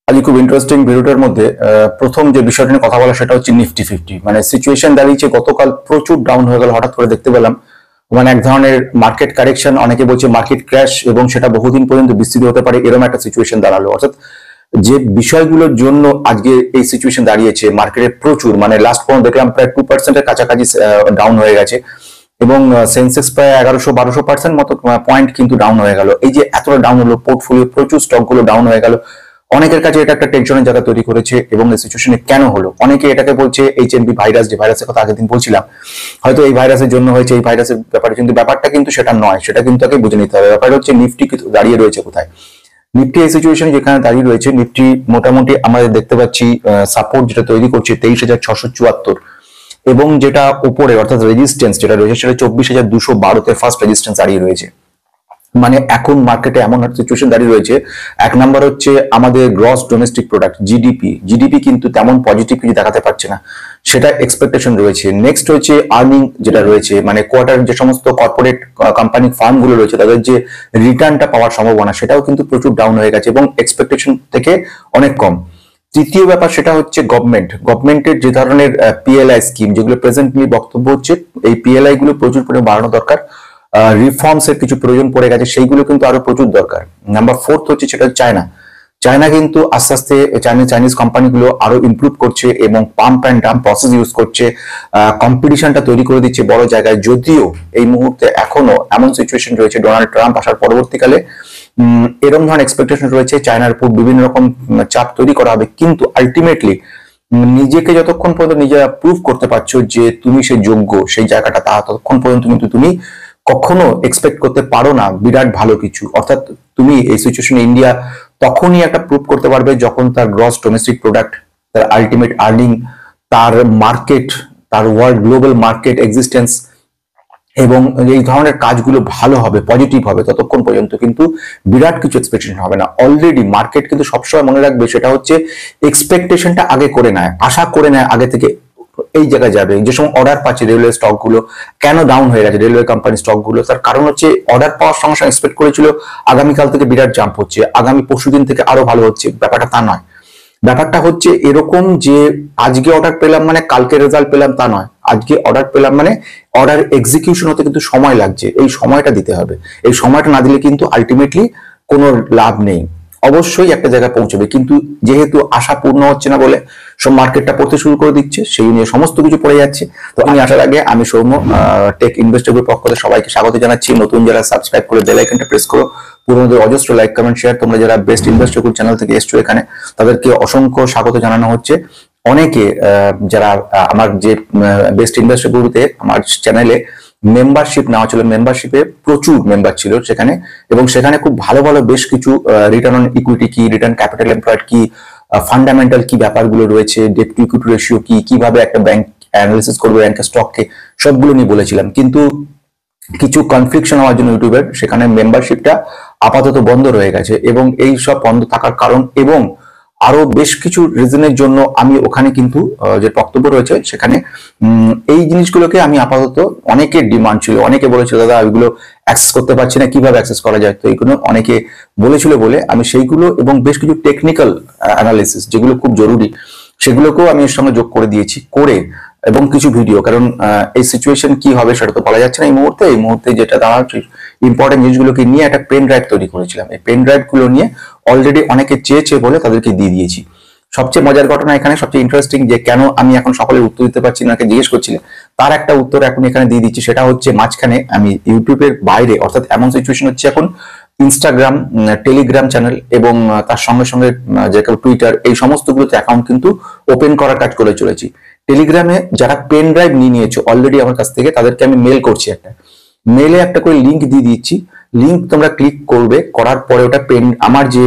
আজকে খুব ইন্টারেস্টিং ভিডিওটার মধ্যে প্রথম যে বিষয়টা নিয়ে কথা বলা সেটা হচ্ছে নিফটি 50। মানে সিচুয়েশন দাঁড়িয়েছে গতকাল প্রচুর ডাউন হয়ে গেল, হঠাৎ করে দেখতে পেলাম মানে এক ধরনের মার্কেট কারেকশন, অনেকে বলছে মার্কেট ক্র্যাশ, এবং সেটা বহুদিন পর্যন্ত বিস্তৃত হতে পারে, এরকম একটা সিচুয়েশন দাঁড়ালো। অর্থাৎ যে বিষয়গুলোর জন্য আজকে এই সিচুয়েশন দাঁড়িয়েছে, মার্কেটে প্রচুর মানে লাস্ট পর্যন্ত দেখলাম প্রায় 2%-এর কাছাকাছি ডাউন হয়ে গেছে, এবং সেন্সেক্স প্রায় 1100-1200% মতো পয়েন্ট কিন্তু ডাউন হয়ে গেল। এই যে এতটা ডাউন হলো, পোর্টফোলিও প্রচুর স্টক গুলো ডাউন হয়ে গেল, অনেকের কাছে এটা একটা টেনশনের জায়গা তৈরি করেছে। এবং এই সিচুয়েশনে কেন হলো, অনেকে এটাকে বলছে এইচএনভি ভাইরাস, যে ভাইরাসের কথা আগের দিন বলছিলাম, হয়তো এই ভাইরাসের জন্য হয়েছে, এই ভাইরাসের ব্যাপারে, কিন্তু ব্যাপারটা কিন্তু সেটা নয়, সেটা কিন্তু আগে বুঝে নিতে হবে। ব্যাপারটা হচ্ছে নিফটি দাঁড়িয়ে রয়েছে কোথায়। নিফটি এই সিচুয়েশন যেখানে দাঁড়িয়ে রয়েছে, নিফটি মোটামুটি আমাদের দেখতে পাচ্ছি সাপোর্ট যেটা তৈরি করছে 23,674, এবং যেটা উপরে অর্থাৎ রেজিস্ট্যান্স যেটা রয়েছে সেটা 24,212-তে ফার্স্ট রেজিস্ট্যান্স দাঁড়িয়ে রয়েছে। মানে এখন মার্কেটে এমন সিচুয়েশন দাঁড়িয়ে রয়েছে, এক নাম্বার হচ্ছে আমাদের গ্রস ডোমেস্টিক প্রোডাক্ট জিডিপি কিন্তু তেমন পজিটিভ কিছু দেখাতে পারছে না, সেটা এক্সপেকটেশন রয়েছে। নেক্সট হচ্ছে আর্নিং যেটা রয়েছে, মানে কোয়ার্টার যে সমস্ত কর্পোরেট কোম্পানি ফার্ম গুলো রয়েছে তাদের যে রিটার্নটা পাওয়ার সম্ভাবনা সেটাও কিন্তু প্রচুর ডাউন হয়ে গেছে এবং এক্সপেকটেশন থেকে অনেক কম। তৃতীয় ব্যাপার সেটা হচ্ছে গভর্নমেন্টের যে ধরনের পিএলআই স্কিম, যেগুলো প্রেজেন্টলি বক্তব্য হচ্ছে এই পিএলআই গুলো প্রচুর পরিমাণে বাড়ানো দরকার, রিফর্মস এর কিছু প্রয়োজন পড়ে গেছে, সেইগুলো কিন্তু আরো প্রচুর দরকার। নাম্বার ফোর্থ হচ্ছে সেটা চায়না কিন্তু আস্তে আস্তে চাইনিজ কোম্পানিগুলো আরো ইমপ্রুভ করছে এবং pump and dump process use করছে, কম্পিটিশনটা তৈরি করে দিচ্ছে বড় জায়গায়। যদিও এই মুহূর্তে এখনো এমন সিচুয়েশন রয়েছে, ডোনাল্ড ট্রাম্প আসার পরবর্তীকালে এরকম ধরনের এক্সপেকটেশন রয়েছে, চায়নার উপর বিভিন্ন রকম চাপ তৈরি করা হবে, কিন্তু আলটিমেটলি নিজেকে যতক্ষণ পর্যন্ত নিজে প্রুভ করতে পারছো যে তুমি সেই যোগ্য, সেই জায়গাটা, তা ততক্ষণ পর্যন্ত কিন্তু তুমি কখনো এক্সপেক্ট করতে পারো না বিরাট ভালো কিছু। অর্থাৎ তুমি এই সিচুয়েশনে ইন্ডিয়া তখনই একটা প্রুভ করতে পারবে যখন তার গ্রস ডোমেস্টিক প্রোডাক্ট, তার আলটিমেট আর্নিং, তার মার্কেট, তার ওয়ার্ল্ড গ্লোবাল মার্কেট এক্সিস্টেন্স এবং এই ধরনের কাজগুলো ভালো হবে, পজিটিভ হবে। ততক্ষণ পর্যন্ত কিন্তু বিরাট কিছু এক্সপেকটেশন হবে না। অলরেডি মার্কেট কিন্তু সবসময় মনে রাখবে সেটা হচ্ছে এক্সপেকটেশনটা আগে করে নেয়, আশা করে নেয় আগে থেকে এই জায়গায় যাবে। যে সময় অর্ডার পাচ্ছে রেলওয়ে স্টক গুলো কেন ডাউন হয়ে গেছে, রেলওয়ে কোম্পানি স্টক গুলো, তার কারণ হচ্ছে অর্ডার পাওয়ার সঙ্গে সঙ্গে এক্সপেক্ট করেছিল আগামীকাল থেকে বিরাট জাম্প হচ্ছে, আগামী পরশুদিন থেকে আরো ভালো হচ্ছে। ব্যাপারটা তা নয়। ব্যাপারটা হচ্ছে এরকম যে আজকে অর্ডার পেলাম মানে কালকে রেজাল্ট পেলাম তা নয়, আজকে অর্ডার পেলাম মানে অর্ডার এক্সিকিউশন হতে কিন্তু সময় লাগছে, এই সময়টা দিতে হবে। এই সময়টা না দিলে কিন্তু আলটিমেটলি কোনো লাভ নেই। অবশ্যই একটা জায়গায় পৌঁছবে, কিন্তু যেহেতু আশা পূর্ণ হচ্ছে না বলে সব মার্কেটটা পড়তে শুরু করে দিচ্ছে, সেই নিয়ে সমস্ত কিছু পড়ে যাচ্ছে। তো আমি আসার আগে আমি সৌম্য, টেক ইনভেস্টর গ্রুপ পক্ষ থেকে সবাইকে স্বাগত জানাচ্ছি। নতুন যারা সাবস্ক্রাইব করে বেল আইকনটা প্রেস করো, পুরোনোদের অজস্র লাইক কমেন্ট শেয়ার, তোমরা যারা বেস্ট ইনভেস্টর গ্রুপ চ্যানেল থেকে এসছো এখানে তাদেরকে অসংখ্য স্বাগত জানানো হচ্ছে। অনেকে যারা আমার যে বেস্ট ইনভেস্টর গ্রুপে আমার চ্যানেলে মেম্বারশিপ নেওয়া ছিল, মেম্বারশিপে প্রচুর মেম্বার ছিল সেখানে, এবং সেখানে খুব ভালো ভালো বেশ কিছু রিটার্ন অন ইকুইটি কি, রিটার্ন ক্যাপিটাল এমপ্লয়েড কি, ফান্ডামেন্টাল কি ব্যাপারগুলো রয়েছে, ডেট টু ইকুইটি রেশিও কি, কিভাবে একটা ব্যাংক অ্যানালিসিস করবে ব্যাংকের স্টককে, সবগুলো নিয়ে বলেছিলাম। কিন্তু কিছু কনফ্লিকশন হওয়ার জন্য ইউটিউবের সেখানে মেম্বারশিপটা আপাতত বন্ধ রয়ে গেছে, এবং এই সব বন্ধ থাকার কারণ এবং আরো বেশ কিছু রিজনের জন্য আমি ওখানে কিন্তু যে বক্তব্য রয়েছে সেখানে এই জিনিসগুলোকে আমি আপাতত, অনেকের ডিমান্ড ছিল, অনেকে বলেছিল দাদা এগুলো অ্যাক্সেস করতে পারছি না, কিভাবে অ্যাক্সেস করা যায়, তো এইগুলো অনেকে বলেছিল বলে আমি সেইগুলো এবং বেশ কিছু টেকনিক্যাল অ্যানালিসিস যেগুলো খুব জরুরি সেগুলোকেও আমি এর সঙ্গে যোগ করে দিয়েছি, করে এবং কিছু ভিডিও, কারণ এই সিচুয়েশন কি হবে সেটা তো বলা যাচ্ছে না এই মুহূর্তে যেটা দাঁড়াচ্ছে ইম্পর্টেন্ট জিনিসগুলোকে নিয়ে একটা পেন ড্রাইভ তৈরি করেছিলাম। এই পেন ড্রাইভ গুলো নিয়ে অলরেডি অনেকে চেয়েছে বলে তাদেরকে দিয়ে দিয়েছি। সবচেয়ে মজার ঘটনা এখানে, সবচেয়ে ইন্টারেস্টিং, যে কেন আমি এখন সকলের উত্তর দিতে পারছি না, জিজ্ঞেস করছিলেন, তার একটা উত্তর এখন এখানে দিয়ে দিচ্ছি। সেটা হচ্ছে মাঝখানে আমি ইউটিউবের বাইরে, অর্থাৎ এমন সিচুয়েশন হচ্ছে এখন ইনস্টাগ্রাম, টেলিগ্রাম চ্যানেল এবং তার সঙ্গে সঙ্গে যে টুইটার, এই সমস্তগুলোতে অ্যাকাউন্ট কিন্তু ওপেন করার কাজ করে চলেছি। টেলিগ্রামে যারা পেন ড্রাইভ নিয়ে নিয়েছো অলরেডি আমার কাছ থেকে, তাদেরকে আমি মেল করছি, একটা মেলে একটা করে লিঙ্ক দিয়ে দিচ্ছি। লিঙ্ক তোমরা ক্লিক করবে, করার পরে ওটা পেন, আমার যে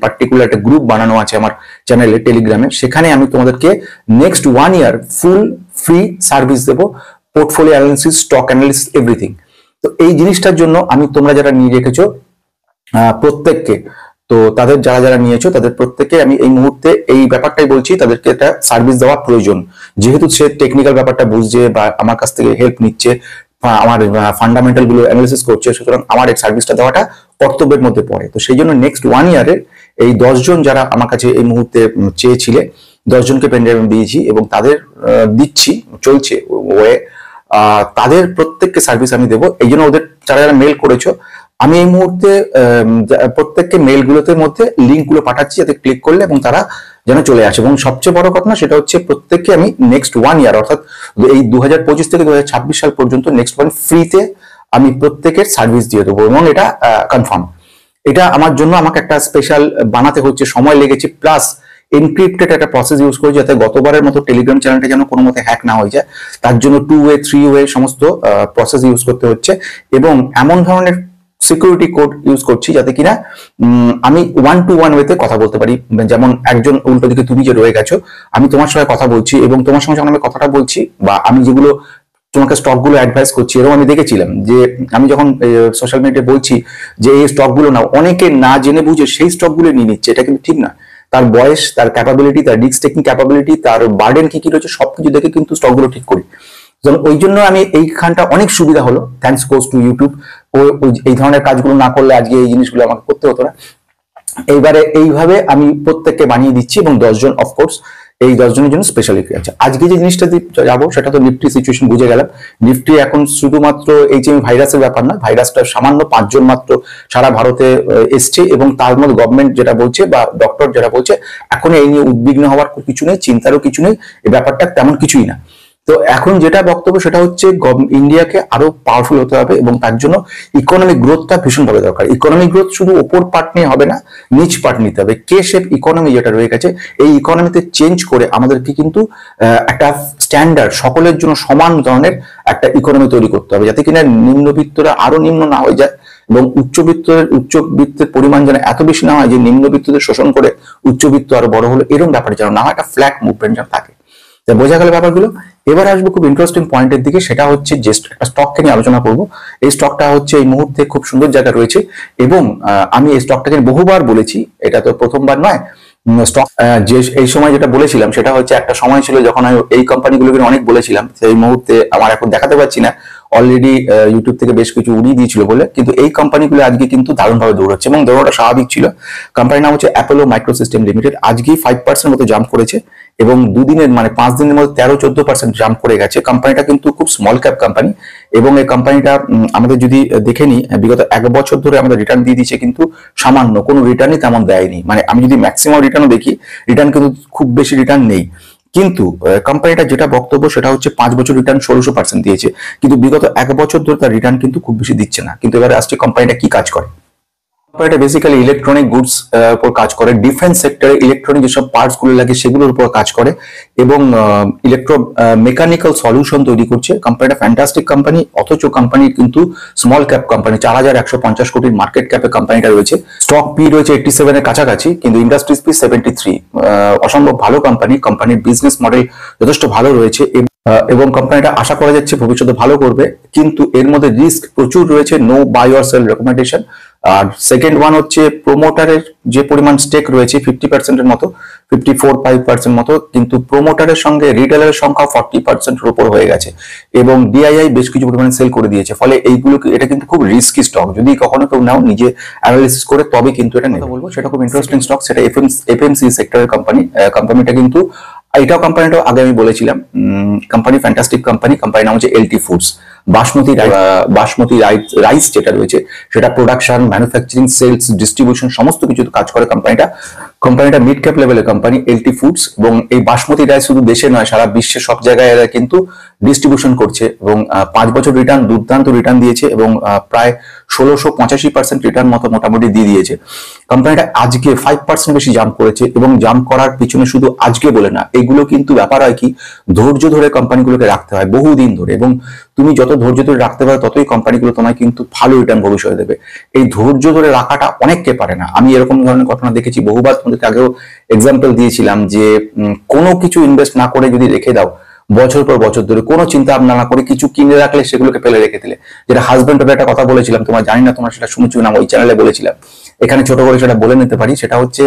পার্টিকুলার একটা গ্রুপ বানানো আছে আমার চ্যানেলে টেলিগ্রামে, সেখানে আমি তোমাদেরকে নেক্সট 1 ইয়ার ফুল ফ্রি সার্ভিস দেবো, portfolio analysis, stock analysis, everything. তো এই জিনিসটার জন্য আমি, তোমরা যারা নিয়ে রেখেছো প্রত্যেককে, তো তাদের যারা যারা নিয়েছো তাদের প্রত্যেককে আমি এই মুহূর্তে এই ব্যাপারটাই বলছি, তাদেরকে একটা সার্ভিস দেওয়া প্রয়োজন। যেহেতু সে টেকনিক্যাল ব্যাপারটা বুঝছে বা আমার কাছ থেকে হেল্প নিচ্ছে, আমার ফান্ডামেন্টাল গুলো অ্যানালিসিস করছে, সুতরাং আমার এই সার্ভিসটা দেওয়াটা কর্তব্যের মধ্যে পড়ে। তো সেই জন্য নেক্সট 1 ইয়ারের এই 10 জন যারা আমার কাছে এই মুহূর্তে চেয়েছিলে 10 জনকে পেন ড্রাইভ দিয়েছি এবং তাদের দিচ্ছি, চলছে ওয়ে, তাদের প্রত্যেককে সার্ভিস আমি দেবো। এই জন্য ওদের যারা যারা মেল করেছো আমি এই মুহূর্তে প্রত্যেককে মেলগুলোতে মধ্যে লিঙ্কগুলো পাঠাচ্ছি যাতে ক্লিক করলে এবং তারা যেন চলে আসে। এবং সবচেয়ে বড় কথা না, সেটা হচ্ছে প্রত্যেককে আমি নেক্সট 1 ইয়ার অর্থাৎ এই 2025 থেকে 2026 সাল পর্যন্ত নেক্সট 1 ফ্রিতে আমি প্রত্যেকের সার্ভিস দিয়ে দেবো এবং এটা কনফার্ম। এটা আমার জন্য আমাকে একটা স্পেশাল বানাতে হচ্ছে, সময় লেগেছে, প্লাস এনক্রিপ্টেড একটা প্রসেস ইউজ করি যাতে গতবারের মতো টেলিগ্রাম চ্যানেলটা যেন কোনো মতে হ্যাক না হয়ে যায়। তার জন্য 2 ওয়ে 3 ওয়ে সমস্ত প্রসেস ইউজ করতে হচ্ছে এবং এমন ধরনের সিকিউরিটি কোড ইউজ করছি যাতে কিনা আমি 1-to-1 ওয়েতে কথা বলতে পারি। যেমন একজন উল্টো দিকে তুমি যে রয়ে গেছো, আমি তোমার সঙ্গে কথা বলছি এবং তোমার সঙ্গে যখন আমি কথাটা বলছি বা আমি যেগুলো তোমাকে স্টকগুলো অ্যাডভাইস করছি, এরকম আমি দেখেছিলাম যে আমি যখন সোশ্যাল মিডিয়ায় বলছি যে এই স্টকগুলো নাও, অনেকে না জেনে বুঝে সেই স্টকগুলো নিয়ে নিচ্ছে। এটা কিন্তু ঠিক না। তার বয়স, তার ক্যাপাবিলিটি, তার রিস্ক টেকিং ক্যাপাবিলিটি, তার বার্ডেন কি কি রয়েছে সবকিছু দেখে কিন্তু স্টকগুলো ঠিক করি। ওই জন্য আমি এইখানটা অনেক সুবিধা হলো, থ্যাঙ্কস গোজ টু ইউটিউব। ও এই ধরনের কাজগুলো না করলে আজকে এই জিনিসগুলো আমাকে করতে হতো না। এইবারে এইভাবে আমি প্রত্যেককে বানিয়ে দিচ্ছি এবং 10 জন অফকোর্স এই 10 জনের জন্য স্পেশালি ফ্রি আছে। আজকে যে জিনিসটা যাবো সেটা তো নিফটি সিচুয়েশন বুঝে গেলাম। নিফটি এখন শুধুমাত্র এইচএমভি ভাইরাসের ব্যাপার না, ভাইরাসটা সামান্য 5 জন মাত্র সারা ভারতে এসছে এবং তার মধ্যে গভর্নমেন্ট যেটা বলছে বা ডক্টর যেটা বলছে এখন এই নিয়ে উদ্বিগ্ন হওয়ার কিছু নেই, চিন্তারও কিছু নেই, এই ব্যাপারটা তেমন কিছুই না। তো এখন যেটা বক্তব্য সেটা হচ্ছে ইন্ডিয়াকে আরো পাওয়ারফুল হতে হবে এবং তার জন্য ইকোনমিক গ্রোথটা ভীষণভাবে দরকার। ইকোনমিক গ্রোথ শুধু ওপর পার্ট নিয়ে হবে না, নিচ পার্ট নিতে হবে। কে শেপ ইকোনমি যেটা রয়ে গেছে এই ইকোনমিতে চেঞ্জ করে আমাদেরকে কিন্তু একটা স্ট্যান্ডার্ড সকলের জন্য সমান ধরনের একটা ইকোনমি তৈরি করতে হবে যাতে কিনা নিম্নবিত্তরা আরো নিম্ন না হয়ে যায় এবং উচ্চবিত্তের পরিমাণ যেন এত বেশি না হয় যে নিম্নবিত্তদের শোষণ করে উচ্চবিত্ত আরো বড় হলো, এরকম ব্যাপার যেন না হয়, একটা ফ্ল্যাট মুভমেন্ট যেন থাকে। বোঝা গেল ব্যাপারগুলো। এবার আসবো খুব ইন্টারেস্টিং পয়েন্টের দিকে, সেটা হচ্ছে যে একটা স্টককে নিয়ে আলোচনা করব। এই স্টকটা হচ্ছে এই মুহূর্তে খুব সুন্দর জায়গায় রয়েছে এবং আমি এই স্টকটাকে বহুবার বলেছি, এটা তো প্রথমবার নয়। স্টক যে এই সময় যেটা বলেছিলাম সেটা হচ্ছে একটা সময় ছিল যখন আমি এই কোম্পানিগুলোকে অনেক বলেছিলাম, সেই মুহূর্তে আমার এখন দেখাতে পারছি না, অলরেডি ইউটিউব থেকে বেশ কিছু উড়িয়ে দিয়েছিল বলে, কিন্তু এই কোম্পানিগুলো আজকে কিন্তু দারুণভাবে দৌড়াচ্ছে এবং দৌড়াটা স্বাভাবিক ছিল। কোম্পানির নাম হচ্ছে অ্যাপোলো মাইক্রোসিস্টেম লিমিটেড। আজকেই 5% মতো জাম্প করেছে এবং 2 দিনের মানে 5 দিনের মধ্যে 13-14% জাম্প করে গেছে। কোম্পানিটা কিন্তু খুব স্মল ক্যাপ কোম্পানি এবং এই কোম্পানিটা আমাদের যদি দেখে নিই বিগত 1 বছর ধরে আমাদের রিটার্ন দিয়ে দিচ্ছে, কিন্তু সামান্য কোনো রিটার্নই তেমন দেয়নি। মানে আমি যদি ম্যাক্সিমাম রিটার্নও দেখি, রিটার্ন কিন্তু খুব বেশি রিটার্ন নেই। কিন্তু কোম্পানিটা যেটা বক্তব্য সেটা হচ্ছে 5 বছর রিটার্ন 1600% দিয়েছে, কিন্তু বিগত 1 বছর ধরে তার রিটার্ন কিন্তু খুব বেশি দিচ্ছে না। কিন্তু এবারে আসছে কোম্পানিটা কি কাজ করে। কোম্পানিটা বেসিক্যালি ইলেকট্রনিক গুডস উপর কাজ করে, ডিফেন্স সেক্টরে ইলেকট্রনিক যেসব পার্টস গুলো লাগে সেগুলোর উপর কাজ করে এবং ইলেকট্রো মেকানিক্যাল সলিউশন তৈরি করছে। কোম্পানিটা ফ্যান্টাস্টিক কোম্পানি, অথচ কোম্পানি কিন্তু স্মল ক্যাপ কোম্পানি, 4150 কোটির মার্কেট ক্যাপে কোম্পানিটা রয়েছে। স্টক পি রয়েছে 87 এর কাছাকাছি, কিন্তু ইন্ডাস্ট্রিজ পি 73। অসম্ভব ভালো কোম্পানি, কোম্পানির বিজনেস মডেল যথেষ্ট ভালো রয়েছে এবং কোম্পানিটা আশা করা যাচ্ছে ভবিষ্যতে ভালো করবে, কিন্তু এর মধ্যে রিস্ক প্রচুর রয়েছে, no buy or sell recommendation. আর সেকেন্ড ওয়ান হচ্ছে প্রোমোটারের যে পরিমাণ স্টেক রয়েছে 50% এর মতো, 54-5% মতো, কিন্তু প্রোমোটারের সঙ্গে রিটেলারের সংখ্যা 40% এর উপর হয়ে গেছে এবং ডিআইআই বেশ কিছু পরিমাণে সেল করে দিয়েছে। ফলে এইগুলোকে, এটা কিন্তু খুব রিস্কি স্টক, যদি কখনো কেউ নাও নিজে অ্যানালিসিস করে তবে কিন্তু এটা নেবে। বলবো সেটা খুব ইন্টারেস্টিং স্টক, সেটা এফএমসি সেক্টরের কোম্পানি। কোম্পানিটা কিন্তু এটাও কোম্পানিটাও আগে আমি বলেছিলাম, কোম্পানি ফ্যান্টাস্টিক কোম্পানি। কোম্পানির নাম হচ্ছে এলটি ফুডস। বাসমতি রাইস যেটা রয়েছে সেটা প্রোডাকশন, ম্যানুফ্যাকচারিং, সেলস, ডিস্ট্রিবিউশন সমস্ত কিছু কাজ করে কোম্পানিটা মিড ক্যাপ লেভেলের কোম্পানি এলটি ফুডস। এবং এই বাসমতি রাইস শুধু দেশে নয়, সারা বিশ্বে সব জায়গায় এরা কিন্তু ডিস্ট্রিবিউশন করছে এবং 5 বছর রিটার্ন, দুর্দান্ত রিটার্ন দিয়েছে এবং প্রায় 1685% রিটার্ন মতো মোটামুটি দিয়ে দিয়েছে। কোম্পানিটা আজকে 5% বেশি জাম্প করেছে এবং জাম্প করার পিছনে শুধু আজকে বলে না, এগুলো কিন্তু ব্যাপার হয় কি, ধৈর্য ধরে কোম্পানিগুলোকে রাখতে হয় বহুদিন ধরে, এবং তুমি যত ধৈর্য ধরে রাখতে পারো ততই কোম্পানিগুলো তোমায় কিন্তু ভালো রিটার্ন ভবিষ্যতে দেবে। এই ধৈর্য ধরে রাখাটা অনেককে পারে না। আমি এরকম ধরনের ঘটনা দেখেছি বহুবার, তোমাদেরকে আগেও এক্সাম্পল দিয়েছিলাম যে কোনো কিছু ইনভেস্ট না করে যদি রেখে দাও বছর পর বছর ধরে, কোনো চিন্তা ভাবনা না করে কিছু কিনে রাখলে সেগুলোকে ফেলে রেখে দিলে, যেটা হাজবেন্ড ওয়াইফের একটা কথা বলেছিলাম, তোমার জানি না তোমরা সেটা শুনেছো না, ওই চ্যানেলে বলেছিলাম, এখানে ছোট করে সেটা বলে নিতে পারি। সেটা হচ্ছে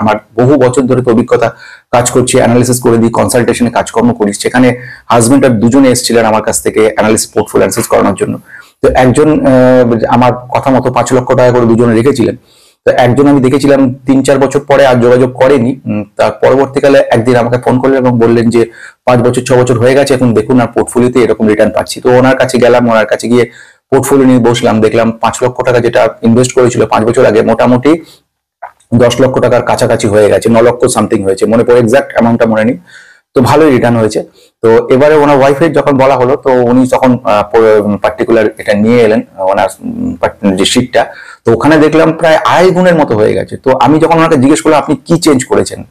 আমার বহু বছর ধরে তো অভিজ্ঞতা, কাজ করছি, অ্যানালিসিস করে দিই, কনসালটেশনে কাজকর্ম করি। সেখানে হাজবেন্ড আর দুজনে এসেছিলেন আমার কাছ থেকে অ্যানালিসিস পোর্টফোলিও অ্যানালিসিস করানোর জন্য। তো একজন আমার কথা মতো 5 লক্ষ টাকা করে দুজনে রেখেছিলেন তো একজন আমি দেখেছিলাম 3-4 বছর পরে আর যোগাযোগ করেনি, তার পরবর্তীকালে একদিন আমাকে ফোন করলেন এবং বললেন যে 5-6 বছর হয়ে গেছে, এখন দেখুন আর পোর্টফোলিওতে এরকম রিটার্ন পাচ্ছি। তো ওনার কাছে গেলাম, ওনার কাছে গিয়ে পোর্টফোলিও নিয়ে বসলাম, দেখলাম 5 লক্ষ টাকা যেটা ইনভেস্ট করেছিল 5 বছর আগে মোটামুটি 10 লক্ষ টাকার কাছাকাছি হয়ে গেছে, 9 লক্ষ সামথিং হয়েছে, মনে পড়ে এক্সাক্ট অ্যামাউন্টটা মনে নেই। তো ভালোই রিটার্ন হয়েছে। তো এবারে ওনার ওয়াইফের যখন বলা হলো, তো উনি তখন পার্টিকুলার এটা নিয়ে এলেন ওনার যে শিটটা, তো ওখানে দেখলাম প্রায় 2.5 গুণের মতো হয়ে গেছে। তো আমি যখন ওনাকে জিজ্ঞেস করলাম আপনি কি চেঞ্জ করেছেন,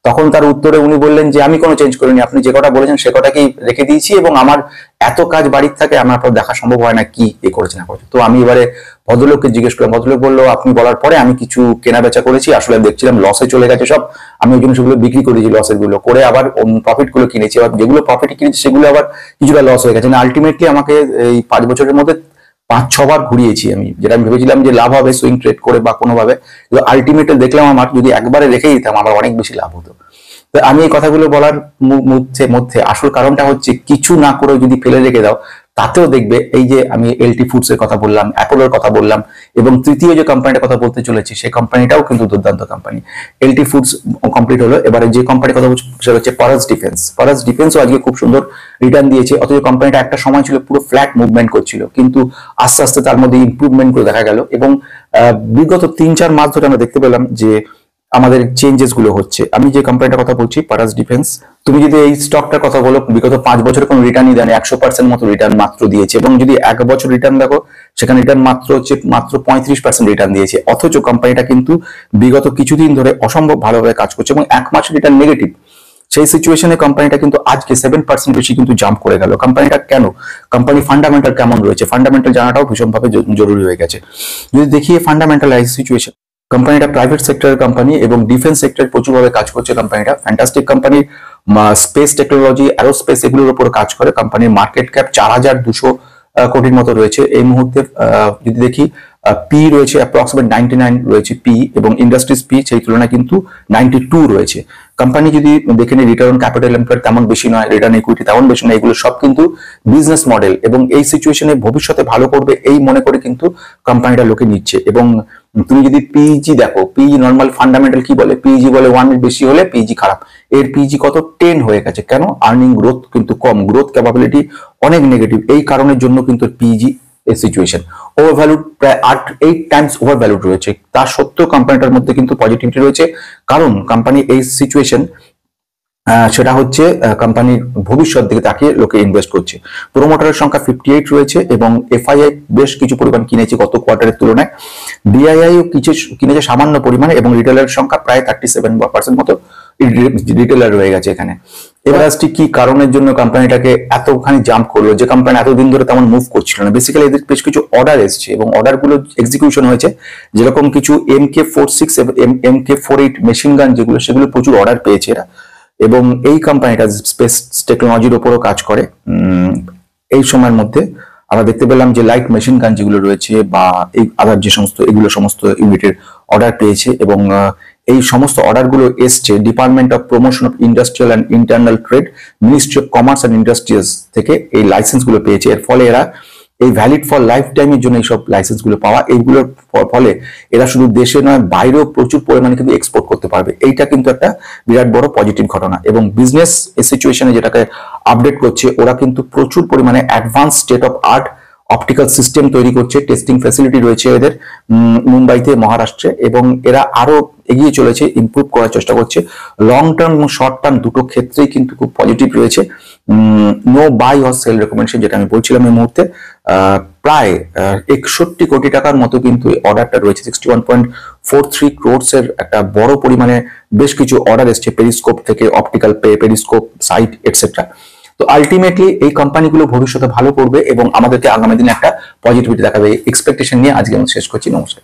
তখন তার উত্তরে উনি বললেন যে আমি কোনো চেঞ্জ করিনি, আপনি যে কটা বলেছেন সে কটাকেই রেখে দিয়েছি, এবং আমার এত কাজ বাড়ির থাকে আমার পর দেখা সম্ভব হয় না কি এ করেছে না করেছে। তো আমি এবারে ভদ্রলোককে জিজ্ঞেস করলাম, ভদ্রলোক বললো আপনি বলার পরে আমি কিছু কেনা বেচা করেছি, আসলে দেখছিলাম লসে চলে গেছে সব, আমি ওই জন্য সেগুলো বিক্রি করেছি, লসের গুলো করে আবার প্রফিট গুলো কিনেছি, আবার যেগুলো প্রফিট কিনেছি সেগুলো আবার কিছুটা লস হয়ে গেছে। না আলটিমেটলি আমাকে এই 5 বছরের মধ্যে 5-6 বার ঘুরিয়েছি আমি, যেটা আমি ভেবেছিলাম যে লাভ হবে সুইং ট্রেড করে বা কোনোভাবে, আলটিমেটলি দেখলাম আমার যদি একবারে রেখে দিতাম আমার অনেক বেশি লাভ হতো। তো আমি এই কথাগুলো বলার মধ্যে আসল কারণটা হচ্ছে কিছু না করে যদি ফেলে রেখে দাও, তাতেও দেখবে এই যে আমি এলটি ফুডস এর কথা বললাম, অ্যাপোলোর কথা বললাম, এবং তৃতীয় যে কোম্পানিটার কথা বলতে চলেছি সেই কোম্পানিটাও কিন্তু দুর্দান্ত কোম্পানি। এলটি ফুডস কমপ্লিট হলো, এবারে যে কোম্পানির কথা বলছি সেটা হচ্ছে পারাস ডিফেন্স। পারাস ডিফেন্সও আজকে খুব সুন্দর রিটার্ন দিয়েছে, অথচ কোম্পানিটা একটা সময় ছিল পুরো ফ্ল্যাট মুভমেন্ট করছিল, কিন্তু আস্তে আস্তে তার মধ্যে ইমপ্রুভমেন্ট করে দেখা গেল, এবং বিগত 3-4 মাস ধরে আমরা দেখতে পেলাম যে আমাদের চেঞ্জেস গুলো হচ্ছে। আমি যে কোম্পানিটার কথা বলছি পারাস ডিফেন্স, তুমি যদি এই স্টকটার কথা বলো, বিগত 5 বছরে কোনো রিটার্নই দেয়নি, 100% মতো রিটার্ন মাত্র দিয়েছে, এবং যদি 1 বছর রিটার্ন দেখো সেখানে রিটার্ন মাত্র 35% রিটার্ন দিয়েছে, অথচ কোম্পানিটা কিন্তু বিগত কিছুদিন ধরে অসম্ভব ভালোভাবে কাজ করছে এবং 1 মাসের রিটার্ন নেগেটিভ। সেই সিচুয়েশনে কোম্পানিটা কিন্তু আজকে 7% বেশি কিন্তু জাম্প করে গেল। কোম্পানিটা কেন, কোম্পানি ফান্ডামেন্টাল কেমন রয়েছে, ফান্ডামেন্টাল জানাটাও ভীষণভাবে জরুরি হয়ে গেছে। যদি দেখি ফান্ডামেন্টাল সিচুয়েশন, কোম্পানিটা প্রাইভেট সেক্টরের কোম্পানি এবং ডিফেন্স সেক্টরে প্রচুরভাবে কাজ করছে কোম্পানিটা, fantastic company, space technology, aerospace এগুলোর উপর কাজ করে। কোম্পানির মার্কেট ক্যাপ 4200 কোটির মতো রয়েছে এই মুহূর্তে। যদি দেখি পি রয়েছে অ্যাপ্রক্সিমেট 99 রয়েছে পি, এবং ইন্ডাস্ট্রিজ পি সেই তুলনায় কিন্তু 92 রয়েছে। কোম্পানি যদি দেখে নিই রিটার্ন ক্যাপিটাল এমপ্লয়েড তেমন বেশি নয়, রিটার্ন ইকুইটি তেমন বেশি নয়, এগুলো সব কিন্তু বিজনেস মডেল, এবং এই সিচুয়েশনে ভবিষ্যতে ভালো করবে এই মনে করে কিন্তু কোম্পানিটা লোকে নিচ্ছে। এবং তুমি যদি পিজি দেখো, পিজি নর্মাল ফান্ডামেন্টাল কি বলে, পিজি বলে 1 এর বেশি হলে পিজি খারাপ, এর পিজি কত 10 হয়ে গেছে। কেন, আর্নিং গ্রোথ কিন্তু কম, গ্রোথ ক্যাপাবিলিটি অনেক নেগেটিভ, এই কারণের জন্য কিন্তু পিজি এই সিচুয়েশন ওভারভ্যালুড, প্রায় 8 টাইমস ওভারভ্যালুড রয়েছে। তার সত্ত্বেও কোম্পানিটার মধ্যে কিন্তু পজিটিভিটি রয়েছে, কারণ কোম্পানি এই সিচুয়েশন সেটা হচ্ছে কোম্পানির ভবিষ্যৎ দিকে তাকিয়ে লোকে ইনভেস্ট করছে। প্রোমোটারের সংখ্যা 58 রয়েছে, এবং এফআইআই বেশ কিছু পরিমাণ কিনেছে গত কোয়ার্টারের তুলনায়, ডিআইআইও কিছু কিনেছে সামান্য পরিমাণে, এবং রিটেলারের সংখ্যা প্রায় 37% মতো রিটেলার রয়ে গেছে এখানে। এবার আসছি কি কারণের জন্য কোম্পানিটাকে এতখানি জাম্প করলো, যে কোম্পানি এতদিন ধরে তেমন মুভ করছিল না। বেসিক্যালি এদের বেশ কিছু অর্ডার এসছে এবং অর্ডারগুলো এক্সিকিউশন হয়েছে, যেরকম কিছু MK46 এবং MK48 মেশিন গান যেগুলো, সেগুলো প্রচুর অর্ডার পেয়েছে এরা, এবং এই কোম্পানিটা স্পেস টেকনোলজির উপরও কাজ করে। এই সময়ের মধ্যে আমরা দেখতে পেলাম যে লাইট মেশিন গান যেগুলো রয়েছে বা এই আদার যে সমস্ত এগুলো সমস্ত ইউনিটের অর্ডার পেয়েছে, এবং এই সমস্ত অর্ডারগুলো এসছে department of promotion of industrial and internal trade, ministry of commerce and industries থেকে এই লাইসেন্সগুলো পেয়েছে। এর ফলে এরা এই ভ্যালিড ফর লাইফ টাইমের জন্য এইসব লাইসেন্সগুলো পাওয়া, এইগুলোর ফলে এরা শুধু দেশে নয় বাইরেও প্রচুর পরিমাণে কিন্তু এক্সপোর্ট করতে পারবে। এইটা কিন্তু একটা বিরাট বড় পজিটিভ ঘটনা, এবং বিজনেস এই সিচুয়েশনে যেটাকে আপডেট করছে, ওরা কিন্তু প্রচুর পরিমাণে advance state of art optical system তৈরি করছে, টেস্টিং ফ্যাসিলিটি রয়েছে এদের মুম্বাইতে, মহারাষ্ট্রে, এবং এরা আরো এগিয়ে চলেছে, ইমপ্রুভ করার চেষ্টা করছে। লং টার্ম এবং শর্ট টার্ম দুটো ক্ষেত্রেই কিন্তু খুব পজিটিভ রয়েছে। No buy or sell recommendation যেটা আমি বলছিলাম এই মুহূর্তে, প্রায় 61 কোটি টাকার মতো কিন্তু অর্ডারটা রয়েছে, 61.43 ক্রোডস এর একটা বড় পরিমাণে বেশ কিছু অর্ডার এসছে পেরিস্কোপ থেকে, অপটিক্যাল পেরিস্কোপ সাইট এটসেট্রা। তো আলটিমেটলি এই কোম্পানিগুলো ভবিষ্যতে ভালো করবে এবং আমাদেরকে আগামী দিনে একটা পজিটিভিটি দেখাবে, এক্সপেকটেশন নিয়ে আজকে আমি শেষ করছি। নমস্কার।